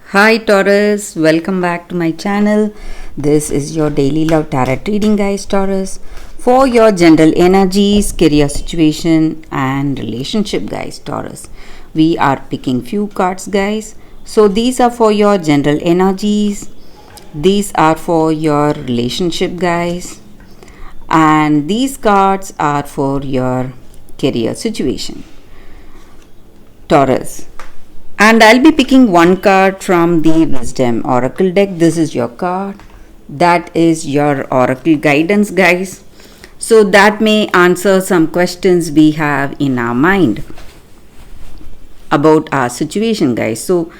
Hi Taurus, welcome back to my channel. This is your daily love tarot reading, guys. Taurus, for your general energies, career situation and relationship, guys. Taurus, we are picking few cards, guys. So these are for your general energies, these are for your relationship, guys, and these cards are for your career situation, Taurus. And I'll be picking one card from the Wisdom Oracle deck. This is your card. That is your Oracle guidance, guys. So that may answer some questions we have in our mind about our situation, guys. So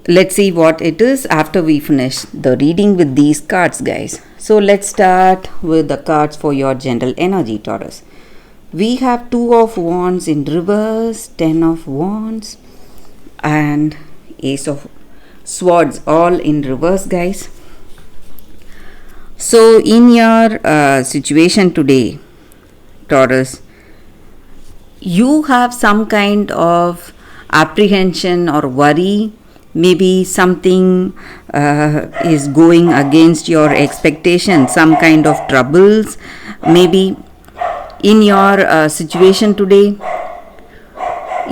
let's see what it is after we finish the reading with these cards, guys. So let's start with the cards for your general energy, Taurus. We have Two of Wands in reverse, Ten of Wands, and Ace of Swords all in reverse, guys. So in your situation today, Taurus, you have some kind of apprehension or worry. Maybe something is going against your expectations, some kind of troubles maybe in your situation today.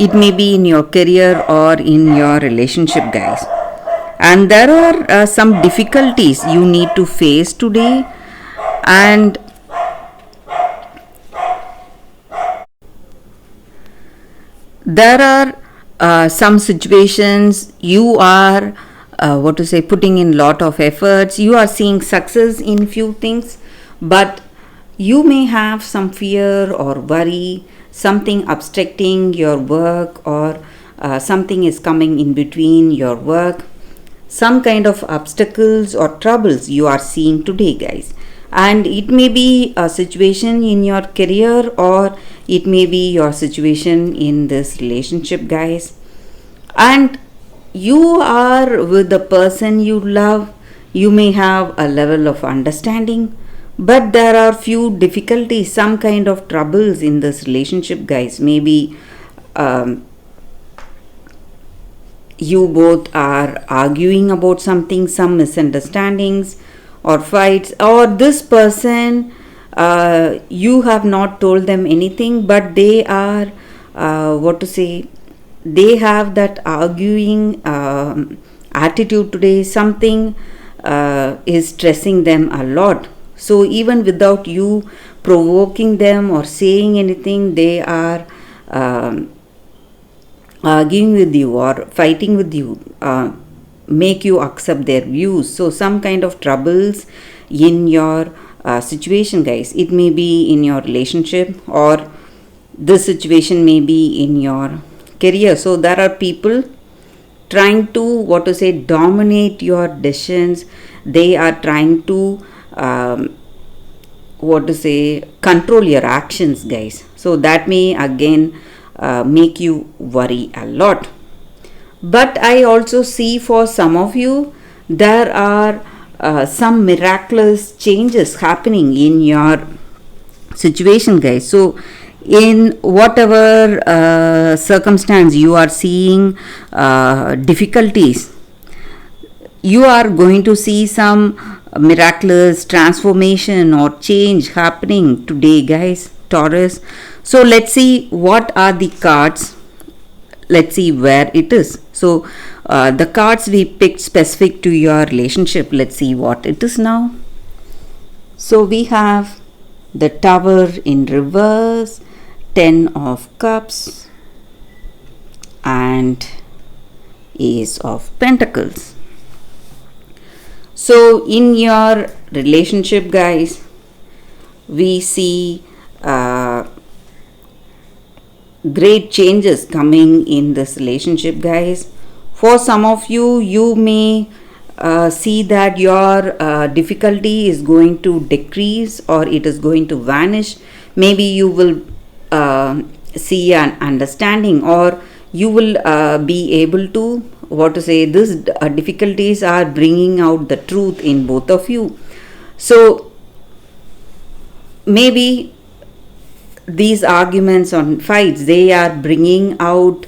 It may be in your career or in your relationship, guys. And there are some difficulties you need to face today, and there are some situations you are putting in lot of efforts. You are seeing success in few things, but you may have some fear or worry, something obstructing your work, or something is coming in between your work, some kind of obstacles or troubles you are seeing today, guys. And it may be a situation in your career, or it may be your situation in this relationship, guys. And you are with the person you love. You may have a level of understanding, but there are few difficulties, some kind of troubles in this relationship, guys. Maybe you both are arguing about something, some misunderstandings or fights, or this person, you have not told them anything, but they are they have that arguing attitude today. Something is stressing them a lot. So even without you provoking them or saying anything, they are arguing with you or fighting with you, make you accept their views. So some kind of troubles in your situation, guys. It may be in your relationship, or this situation may be in your career. So there are people trying to dominate your decisions. They are trying to control your actions, guys. So that may again make you worry a lot. But I also see for some of you, there are some miraculous changes happening in your situation, guys. So in whatever circumstance you are seeing difficulties, you are going to see some miraculous transformation or change happening today, guys, Taurus. So let's see what are the cards. Let's see where it is. So the cards we picked specific to your relationship, let's see what it is now. So we have the Tower in reverse, Ten of Cups, and Ace of Pentacles. So in your relationship, guys, we see great changes coming in this relationship, guys. For some of you, you may see that your difficulty is going to decrease, or it is going to vanish. Maybe you will see an understanding, or you will be able to these difficulties are bringing out the truth in both of you. So maybe these arguments or fights, they are bringing out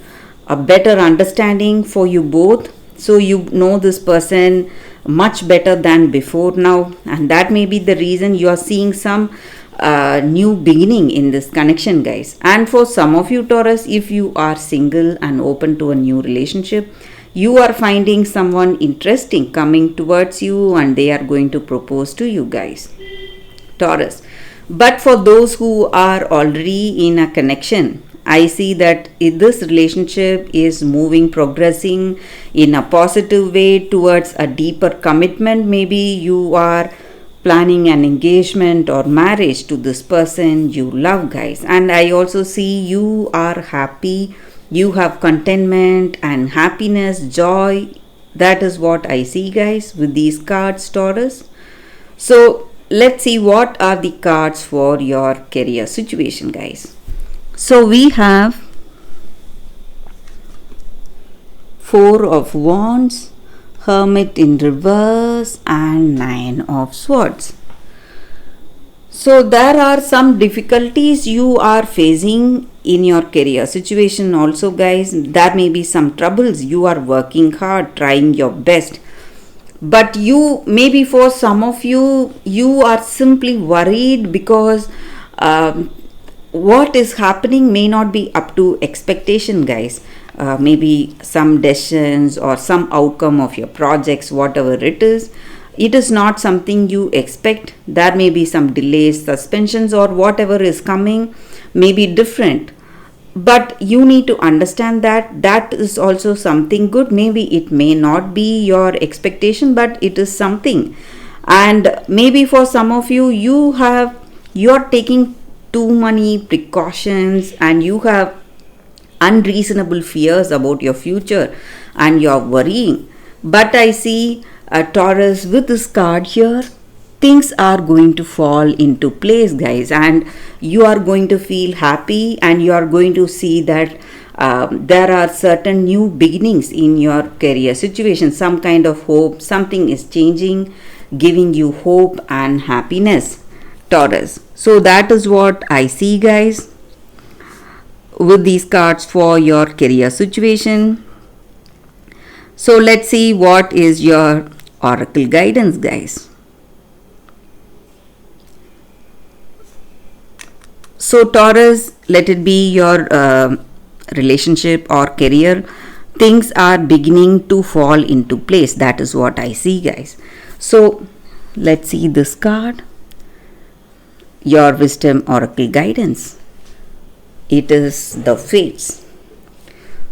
a better understanding for you both. So you know this person much better than before now, and that may be the reason you are seeing some new beginning in this connection, guys. And for some of you Taurus, if you are single and open to a new relationship, you are finding someone interesting coming towards you and they are going to propose to you, guys, Taurus. But for those who are already in a connection, I see that this relationship is moving, progressing in a positive way towards a deeper commitment. Maybe you are planning an engagement or marriage to this person you love, guys. And I also see you are happy, you have contentment and happiness, joy. That is what I see, guys, with these cards, Taurus. So let's see what are the cards for your career situation, guys. So we have Four of Wands, Hermit in reverse, and Nine of Swords. So there are some difficulties you are facing in your career situation also, guys. There may be some troubles. You are working hard, trying your best. But you, maybe for some of you, you are simply worried because what is happening may not be up to expectation, guys. Maybe some decisions or some outcome of your projects, whatever it is not something you expect. There may be some delays, suspensions, or whatever is coming may be different. But you need to understand that that is also something good. Maybe it may not be your expectation, but it is something. And maybe for some of you, you're taking too many precautions and you have unreasonable fears about your future and you're worrying. But I see a Taurus with this card here, things are going to fall into place, guys, and you are going to feel happy and you are going to see that there are certain new beginnings in your career situation. Some kind of hope, something is changing, giving you hope and happiness, Taurus. So that is what I see, guys, with these cards for your career situation. So let's see what is your oracle guidance, guys. So Taurus, let it be your relationship or career, things are beginning to fall into place. That is what I see, guys. So let's see this card, your wisdom oracle guidance. It is the Fates.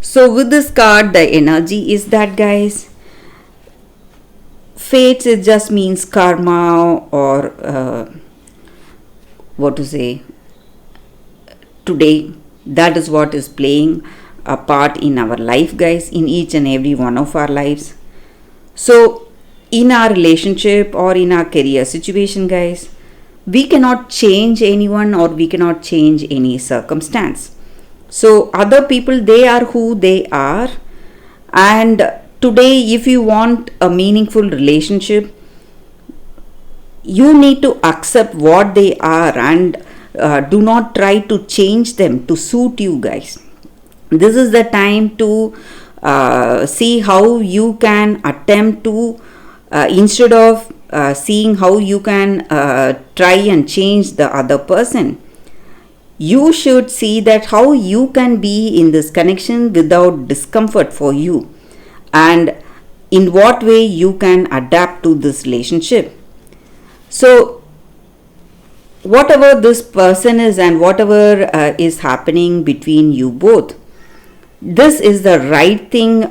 So with this card, the energy is that, guys, Fates, it just means karma or what to say, today. That is what is playing a part in our life, guys, in each and every one of our lives. So in our relationship or in our career situation, guys, we cannot change anyone or we cannot change any circumstance. So other people, they are who they are. And today, if you want a meaningful relationship, you need to accept what they are and do not try to change them to suit you, guys. This is the time to see how you can attempt to, instead of seeing how you can try and change the other person, you should see that how you can be in this connection without discomfort for you, and in what way you can adapt to this relationship. So whatever this person is and whatever is happening between you both, this is the right thing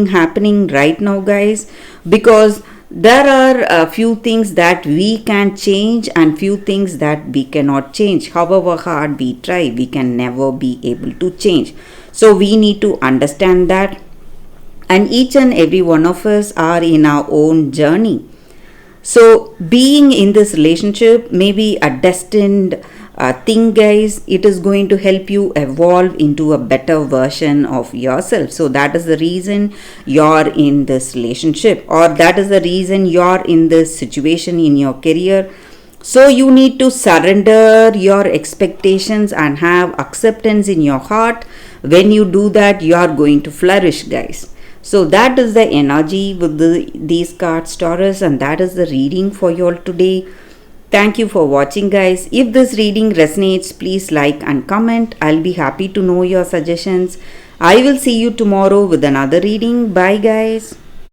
happening right now, guys, because there are a few things that we can change and few things that we cannot change. However hard we try, we can never be able to change. So we need to understand that, and each and every one of us are in our own journey. So being in this relationship may be a destined thing, guys. It is going to help you evolve into a better version of yourself. So that is the reason you're in this relationship, or that is the reason you're in this situation in your career. So you need to surrender your expectations and have acceptance in your heart. When you do that, you are going to flourish, guys. So that is the energy with these cards, Taurus, and that is the reading for you all today. Thank you for watching, guys. If this reading resonates, please like and comment. I'll be happy to know your suggestions. I will see you tomorrow with another reading. Bye, guys.